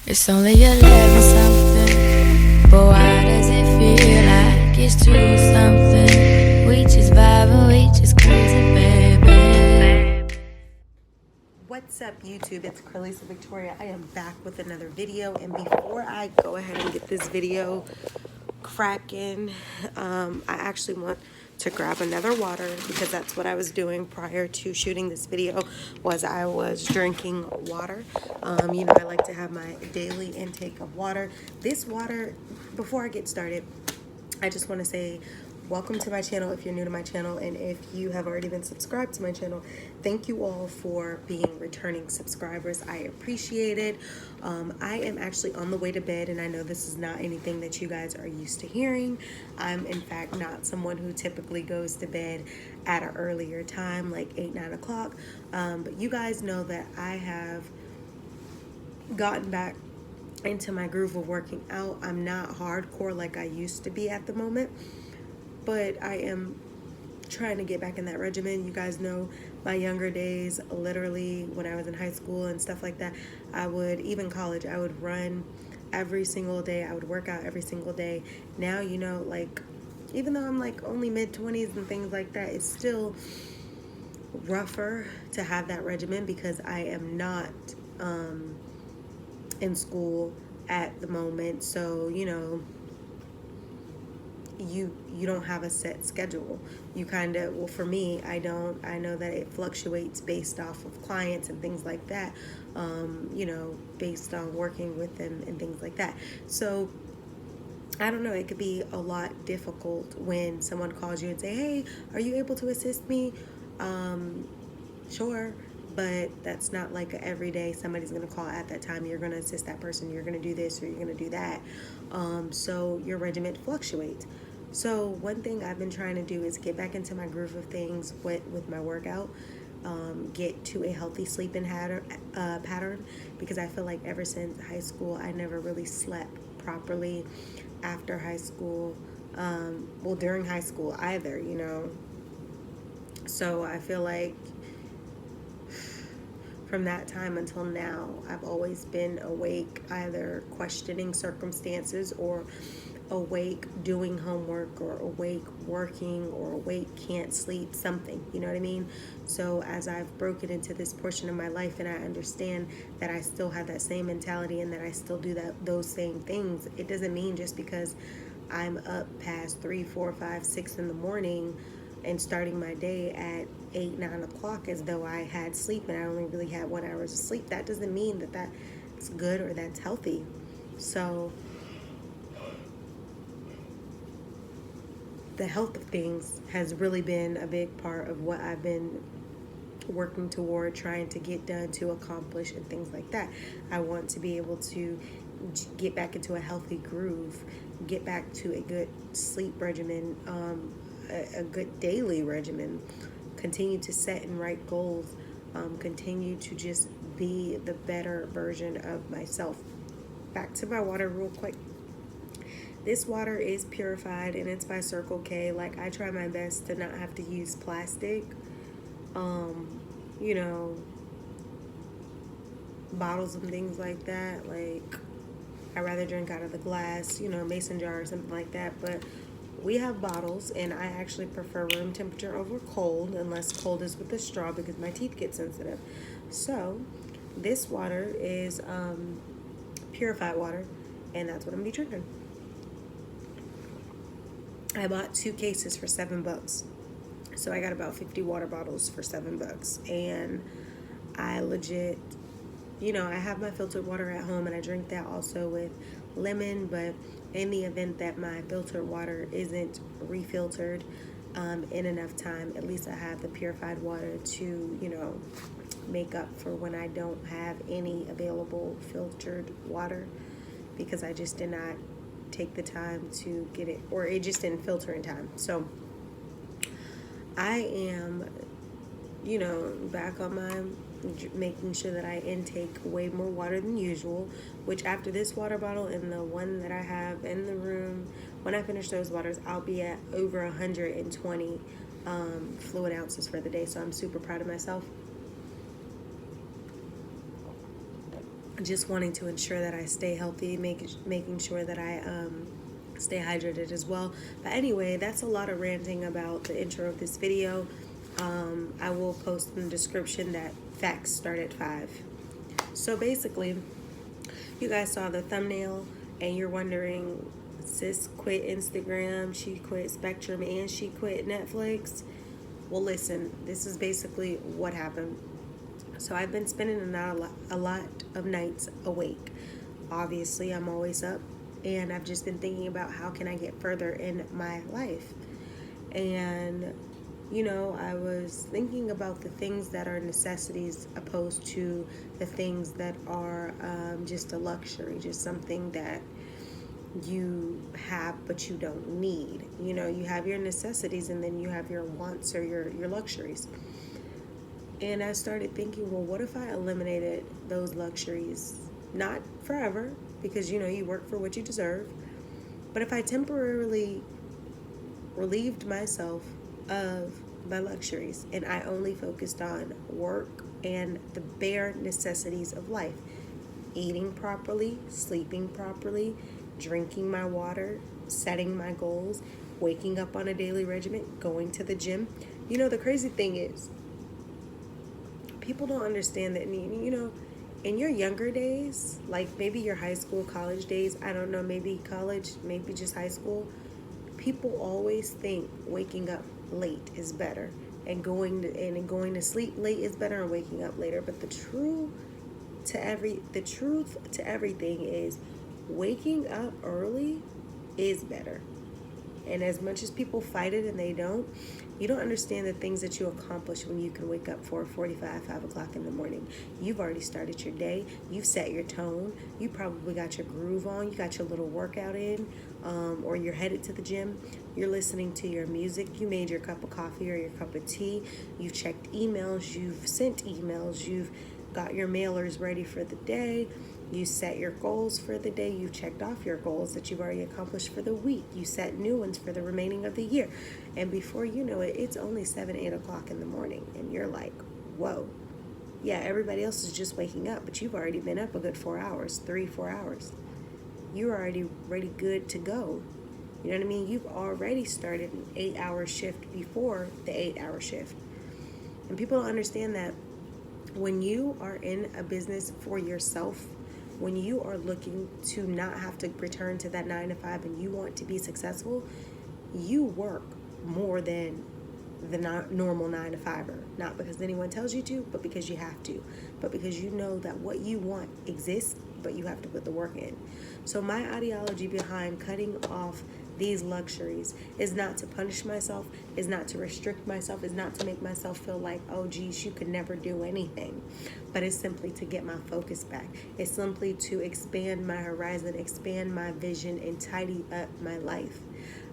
It's only 11 something, but why does it feel like it's 2 something? We just vibing, we just crazy, baby. What's up, YouTube? It's Cralisa Victoria. I am back with another video, and before I go ahead and get this video cracking, I actually want to grab another water because that's what I was doing prior to shooting this video. I was drinking water. I like to have my daily intake of water. This water, before I get started, I just want to say welcome to my channel if you're new to my channel, and if you have already been subscribed to my channel, thank you all for being returning subscribers. I appreciate it. I am actually on the way to bed, and I know this is not anything that you guys are used to hearing. I'm in fact not someone who typically goes to bed at an earlier time, like 8-9 o'clock, but you guys know that I have gotten back into my groove of working out. I'm not hardcore like I used to be at the moment, but I am trying to get back in that regimen. You guys know my younger days, literally when I was in high school and stuff like that, even college, I would run every single day. I would work out every single day. Now, like, even though I'm like only mid-20s and things like that, it's still rougher to have that regimen because I am not in school at the moment. So, you don't have a set schedule. You kind of, well, for me, I don't. I know that it fluctuates based off of clients and things like that, based on working with them and things like that. So I don't know, it could be a lot difficult when someone calls you and say, hey, are you able to assist me? Sure, but that's not like a everyday somebody's going to call at that time. You're going to assist that person. You're going to do this or you're going to do that. So your regimen fluctuates. So one thing I've been trying to do is get back into my groove of things with my workout, get to a healthy sleeping pattern, because I feel like ever since high school, I never really slept properly after high school, during high school either, So I feel like from that time until now, I've always been awake, either questioning circumstances or awake doing homework or awake working or awake can't sleep, something, you know what I mean? So as I've broken into this portion of my life and I understand that I still have that same mentality and that I still do those same things, it doesn't mean just because I'm up past 3, 4, 5, 6 in the morning and starting my day at 8-9 o'clock as though I had sleep and I only really had 1 hour of sleep. That doesn't mean that that's good or that's healthy. So the health of things has really been a big part of what I've been working toward, trying to get done, to accomplish, and things like that. I want to be able to get back into a healthy groove, get back to a good sleep regimen, a good daily regimen, continue to set and write goals, continue to just be the better version of myself. Back to my water real quick. This water is purified and it's by Circle K. Like, I try my best to not have to use plastic, bottles and things like that. Like, I rather drink out of the glass, mason jar or something like that. But we have bottles, and I actually prefer room temperature over cold, unless cold is with a straw because my teeth get sensitive. So this water is purified water, and that's what I'm gonna be drinking. I bought 2 cases for $7. So I got about 50 water bottles for $7. And I legit, I have my filtered water at home and I drink that also with lemon, but in the event that my filtered water isn't refiltered in enough time, at least I have the purified water to, make up for when I don't have any available filtered water, because I just did not take the time to get it, or it just didn't filter in time. So I am, back on my making sure that I intake way more water than usual, which after this water bottle and the one that I have in the room, when I finish those waters, I'll be at over 120 fluid ounces for the day. So I'm super proud of myself. just wanting to ensure that I stay healthy, making sure that I stay hydrated as well. But anyway, that's a lot of ranting about the intro of this video. I will post in the description that facts start at 5. So basically, you guys saw the thumbnail and you're wondering, sis quit Instagram, she quit Spectrum, and she quit Netflix. Well, listen, this is basically what happened. So I've been spending a lot of nights awake. Obviously, I'm always up, and I've just been thinking about how can I get further in my life. And, you know, I was thinking about the things that are necessities opposed to the things that are just a luxury, just something that you have but you don't need. You know, you have your necessities and then you have your wants or your luxuries. And I started thinking, well, what if I eliminated those luxuries? Not forever, because, you know, you work for what you deserve. But if I temporarily relieved myself of my luxuries and I only focused on work and the bare necessities of life, eating properly, sleeping properly, drinking my water, setting my goals, waking up on a daily regimen, going to the gym. You know, the crazy thing is, people don't understand that, you know, in your younger days, like maybe your high school, college days, I don't know, maybe college, maybe just high school, people always think waking up late is better and going to sleep late is better and waking up later. But the truth to everything is waking up early is better. And as much as people fight it and they don't, you don't understand the things that you accomplish when you can wake up 4:45, 5 o'clock in the morning. You've already started your day. You've set your tone. You probably got your groove on. You got your little workout in, or you're headed to the gym. You're listening to your music. You made your cup of coffee or your cup of tea. You've checked emails. You've sent emails. You've got your mailers ready for the day. You set your goals for the day. You've checked off your goals that you've already accomplished for the week. You set new ones for the remaining of the year. And before you know it, it's only 7, 8 o'clock in the morning. And you're like, whoa. Yeah, everybody else is just waking up, but you've already been up a good 4 hours, 3-4 hours. You're already ready, good to go. You know what I mean? You've already started an 8-hour shift before the 8-hour shift. And people don't understand that when you are in a business for yourself, when you are looking to not have to return to that 9 to 5 and you want to be successful, you work more than the normal 9 to 5er. Not because anyone tells you to, but because you have to. But because you know that what you want exists, but you have to put the work in. So my ideology behind cutting off these luxuries is not to punish myself, is not to restrict myself, is not to make myself feel like, oh geez, you could never do anything. But it's simply to get my focus back. It's simply to expand my horizon, expand my vision, and tidy up my life.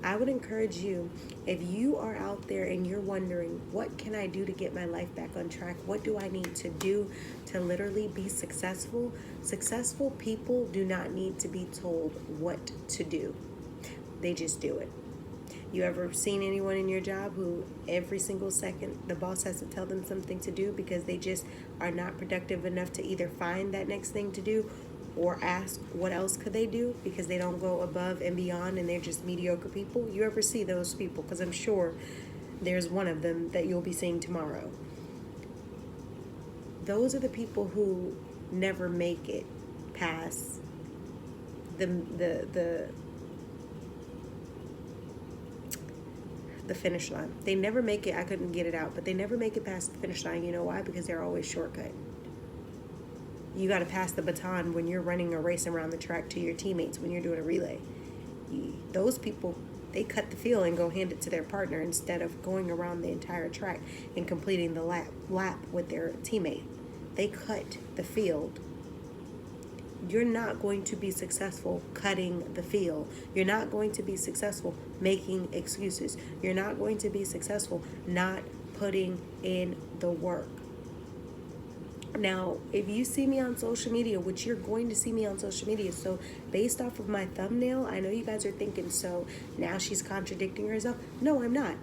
I would encourage you, if you are out there and you're wondering, what can I do to get my life back on track? What do I need to do to literally be successful? Successful people do not need to be told what to do. They just do it. You ever seen anyone in your job who every single second the boss has to tell them something to do because they just are not productive enough to either find that next thing to do or ask what else could they do because they don't go above and beyond and they're just mediocre people? You ever see those people? Because I'm sure there's one of them that you'll be seeing tomorrow. Those are the people who never make it past the finish line. They never make it. I couldn't get it out, but they never make it past the finish line. You know why? Because they're always shortcut. You got to pass the baton when you're running a race around the track to your teammates when you're doing a relay. Those people, they cut the field and go hand it to their partner instead of going around the entire track and completing the lap with their teammate. They cut the field. You're not going to be successful cutting the field. You're not going to be successful making excuses. You're not going to be successful not putting in the work. Now, if you see me on social media, which you're going to see me on social media, so based off of my thumbnail, I know you guys are thinking, so now she's contradicting herself. No, I'm not.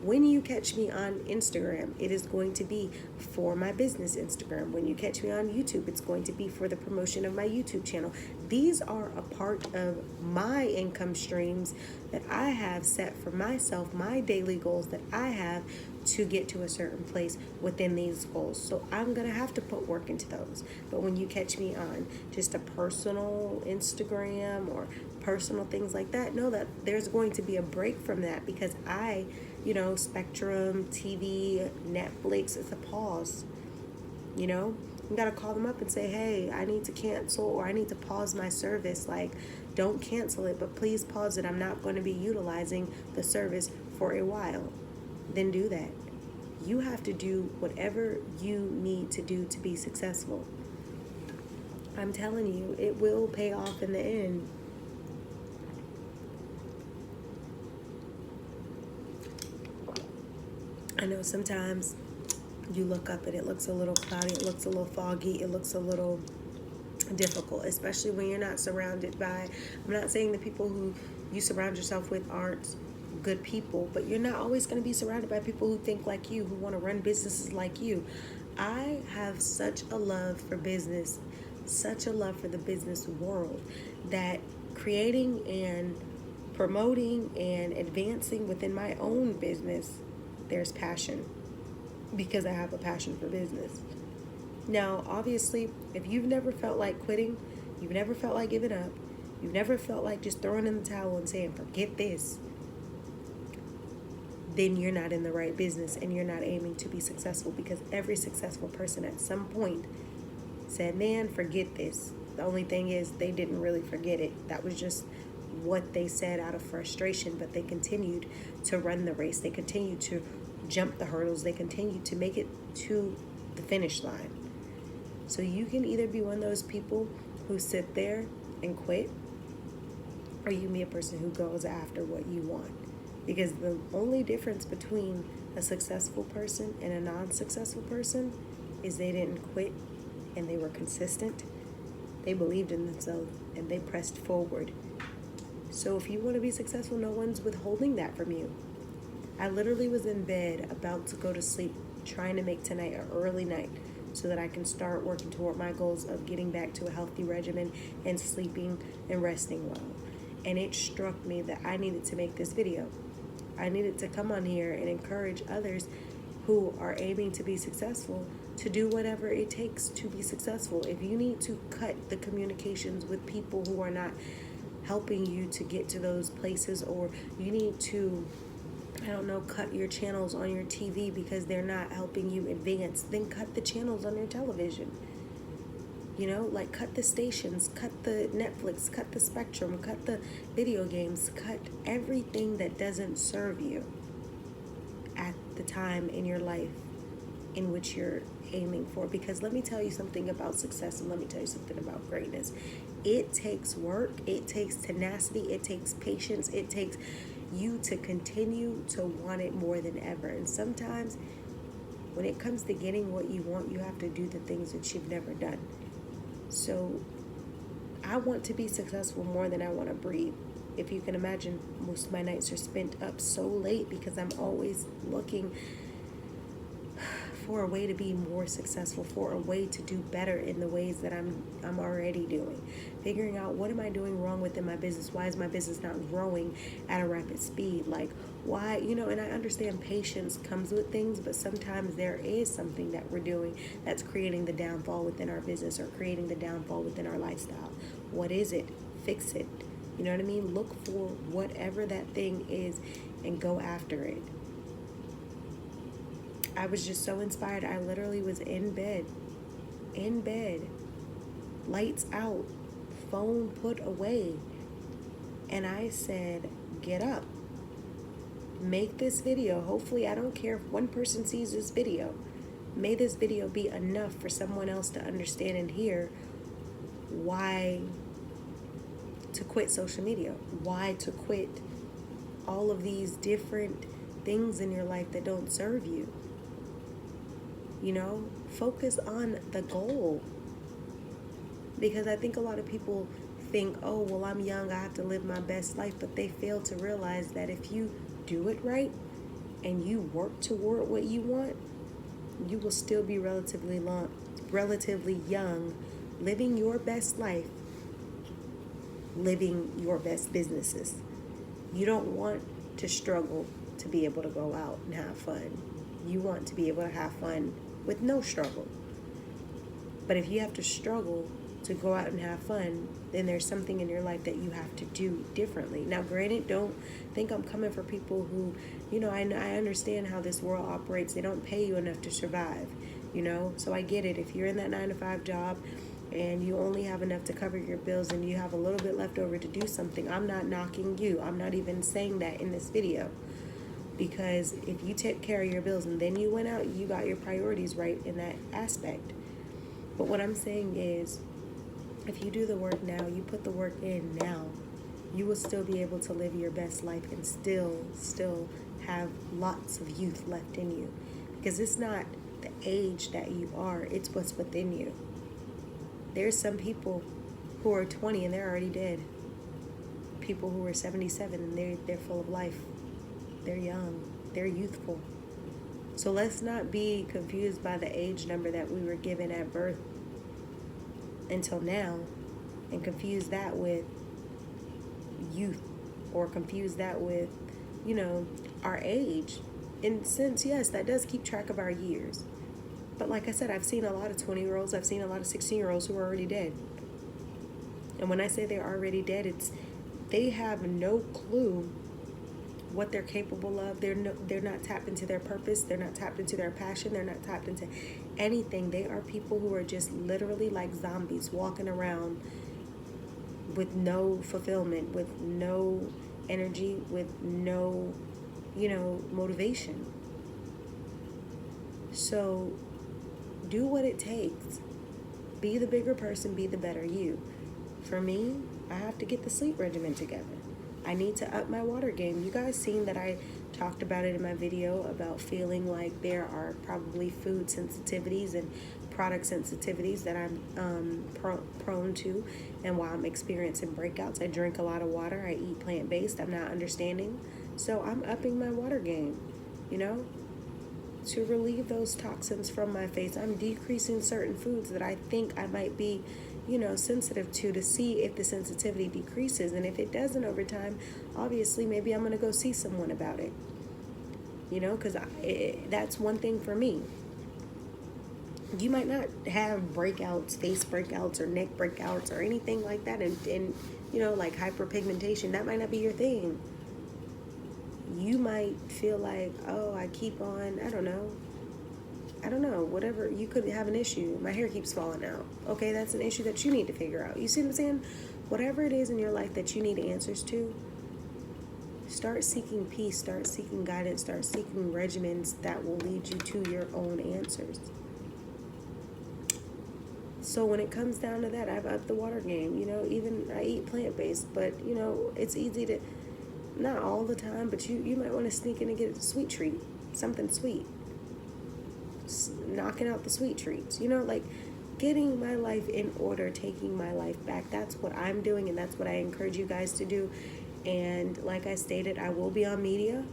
When you catch me on Instagram, it is going to be for my business Instagram. When you catch me on YouTube, it's going to be for the promotion of my YouTube channel. These are a part of my income streams that I have set for myself, my daily goals that I have to get to a certain place within these goals. So I'm going to have to put work into those. But when you catch me on just a personal Instagram or personal things like that, know that there's going to be a break from that, because Spectrum, TV, Netflix, it's a pause. You got to call them up and say, hey, I need to cancel, or I need to pause my service. Like, don't cancel it, but please pause it. I'm not going to be utilizing the service for a while. Then do that. You have to do whatever you need to do to be successful. I'm telling you, it will pay off in the end. I know sometimes you look up and it looks a little cloudy, it looks a little foggy, it looks a little difficult, especially when you're not surrounded by, I'm not saying the people who you surround yourself with aren't good people, but you're not always going to be surrounded by people who think like you, who want to run businesses like you. I have such a love for business, such a love for the business world, that creating and promoting and advancing within my own business, there's passion, because I have a passion for business. Now, obviously, if you've never felt like quitting, you've never felt like giving up, you've never felt like just throwing in the towel and saying, forget this, then you're not in the right business and you're not aiming to be successful, because every successful person at some point said, man, forget this. The only thing is they didn't really forget it. That was just what they said out of frustration, but they continued to run the race. They continued to jump the hurdles. They continued to make it to the finish line. So you can either be one of those people who sit there and quit, or you can be a person who goes after what you want. Because the only difference between a successful person and a non-successful person is they didn't quit and they were consistent. They believed in themselves and they pressed forward. So if you want to be successful, no one's withholding that from you. I literally was in bed about to go to sleep, trying to make tonight an early night so that I can start working toward my goals of getting back to a healthy regimen and sleeping and resting well. And it struck me that I needed to make this video. I needed to come on here and encourage others who are aiming to be successful to do whatever it takes to be successful. If you need to cut the communications with people who are not helping you to get to those places, or you need to, cut your channels on your TV because they're not helping you advance, then cut the channels on your television. Cut the stations, cut the Netflix, cut the Spectrum, cut the video games, cut everything that doesn't serve you at the time in your life in which you're aiming for. Because let me tell you something about success, and let me tell you something about greatness. It takes work, it takes tenacity, it takes patience, it takes you to continue to want it more than ever. And sometimes when it comes to getting what you want, you have to do the things that you've never done. So I want to be successful more than I want to breathe. If you can imagine, most of my nights are spent up so late because I'm always looking for a way to be more successful, for a way to do better in the ways that I'm already doing. Figuring out, what am I doing wrong within my business? Why is my business not growing at a rapid speed? Like, why, and I understand patience comes with things, but sometimes there is something that we're doing that's creating the downfall within our business or creating the downfall within our lifestyle. What is it? Fix it. You know what I mean? Look for whatever that thing is and go after it. I was just so inspired. I literally was in bed, lights out, phone put away. And I said, get up, make this video. Hopefully, I don't care if one person sees this video. May this video be enough for someone else to understand and hear why to quit social media, why to quit all of these different things in your life that don't serve you. Focus on the goal. Because I think a lot of people think, oh, well, I'm young, I have to live my best life. But they fail to realize that if you do it right and you work toward what you want, you will still be relatively young, living your best life, living your best businesses. You don't want to struggle to be able to go out and have fun. You want to be able to have fun with no struggle. But if you have to struggle to go out and have fun, then there's something in your life that you have to do differently. Now, granted, don't think I'm coming for people who, I understand how this world operates. They don't pay you enough to survive, So I get it. If you're in that 9-to-5 job and you only have enough to cover your bills and you have a little bit left over to do something, I'm not knocking you. I'm not even saying that in this video. Because if you take care of your bills and then you went out, you got your priorities right in that aspect. But what I'm saying is, if you do the work now, you put the work in now, you will still be able to live your best life and still have lots of youth left in you. Because it's not the age that you are, it's what's within you. There's some people who are 20 and they're already dead. People who are 77 and they're full of life. They're young. They're youthful. So let's not be confused by the age number that we were given at birth until now and confuse that with youth or confuse that with, our age. In a sense, yes, that does keep track of our years. But like I said, I've seen a lot of 20-year-olds. I've seen a lot of 16-year-olds who are already dead. And when I say they're already dead, they have no clue what they're capable of. They're not tapped into their purpose. They're not tapped into their passion. They're not tapped into anything. They are people who are just literally like zombies walking around with no fulfillment, with no energy, with no, motivation. So do what it takes. Be the bigger person, be the better you. For me, I have to get the sleep regimen together. I need to up my water game. You guys seen that I talked about it in my video about feeling like there are probably food sensitivities and product sensitivities that I'm prone to, and while I'm experiencing breakouts, I drink a lot of water, I eat plant-based, I'm not understanding. So I'm upping my water game, to relieve those toxins from my face. I'm decreasing certain foods that I think I might be sensitive to see if the sensitivity decreases. And if it doesn't over time, obviously maybe I'm going to go see someone about it, because that's one thing for me. You might not have breakouts, face breakouts or neck breakouts or anything like that, and like hyperpigmentation, that might not be your thing. You might feel like, oh, I keep on, I don't know, whatever. You could have an issue. My hair keeps falling out. Okay, that's an issue that you need to figure out. You see what I'm saying? Whatever it is in your life that you need answers to, start seeking peace, start seeking guidance, start seeking regimens that will lead you to your own answers. So when it comes down to that, I've upped the water game. Even I eat plant-based, but, it's easy to, not all the time, but you might want to sneak in and get a sweet treat, something sweet. Knocking out the sweet treats, like getting my life in order, taking my life back. That's what I'm doing, and that's what I encourage you guys to do. And like I stated, I will be on media.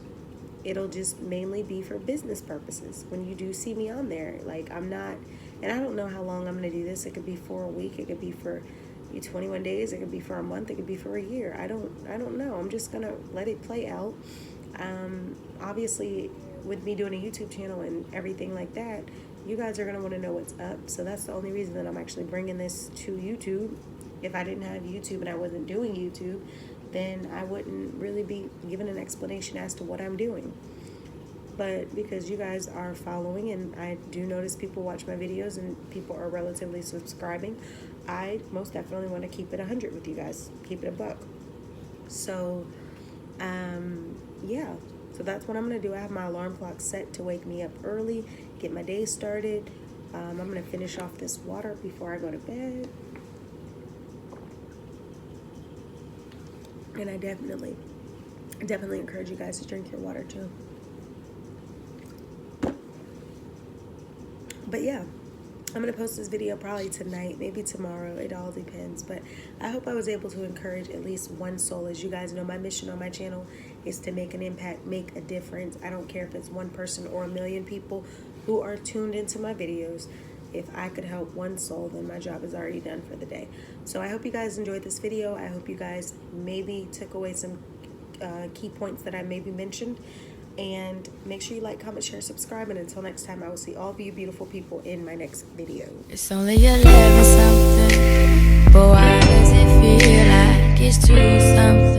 It'll just mainly be for business purposes. When you do see me on there, I'm not, and I don't know how long I'm going to do this. It could be for a week, it could be for 21 days, it could be for a month, it could be for a year. I don't know. I'm just going to let it play out. Obviously, with me doing a YouTube channel and everything like that, you guys are going to want to know what's up. So that's the only reason that I'm actually bringing this to YouTube. If I didn't have YouTube and I wasn't doing YouTube, then I wouldn't really be giving an explanation as to what I'm doing. But because you guys are following, and I do notice people watch my videos and people are relatively subscribing, I most definitely want to keep it 100 with you guys, keep it a buck. So yeah, so that's what I'm going to do. I have my alarm clock set to wake me up early, get my day started. I'm going to finish off this water before I go to bed. And I definitely encourage you guys to drink your water too. But yeah, I'm going to post this video probably tonight, maybe tomorrow. It all depends. But I hope I was able to encourage at least one soul. As you guys know, my mission on my channel is to make an impact, make a difference. I don't care if it's one person or a million people who are tuned into my videos. If I could help one soul, then my job is already done for the day. So I hope you guys enjoyed this video. I hope you guys maybe took away some key points that I maybe mentioned. And make sure you like, comment, share, subscribe. And until next time, I will see all of you beautiful people in my next video. It's only 11 something, but why does it feel like it's 2 something?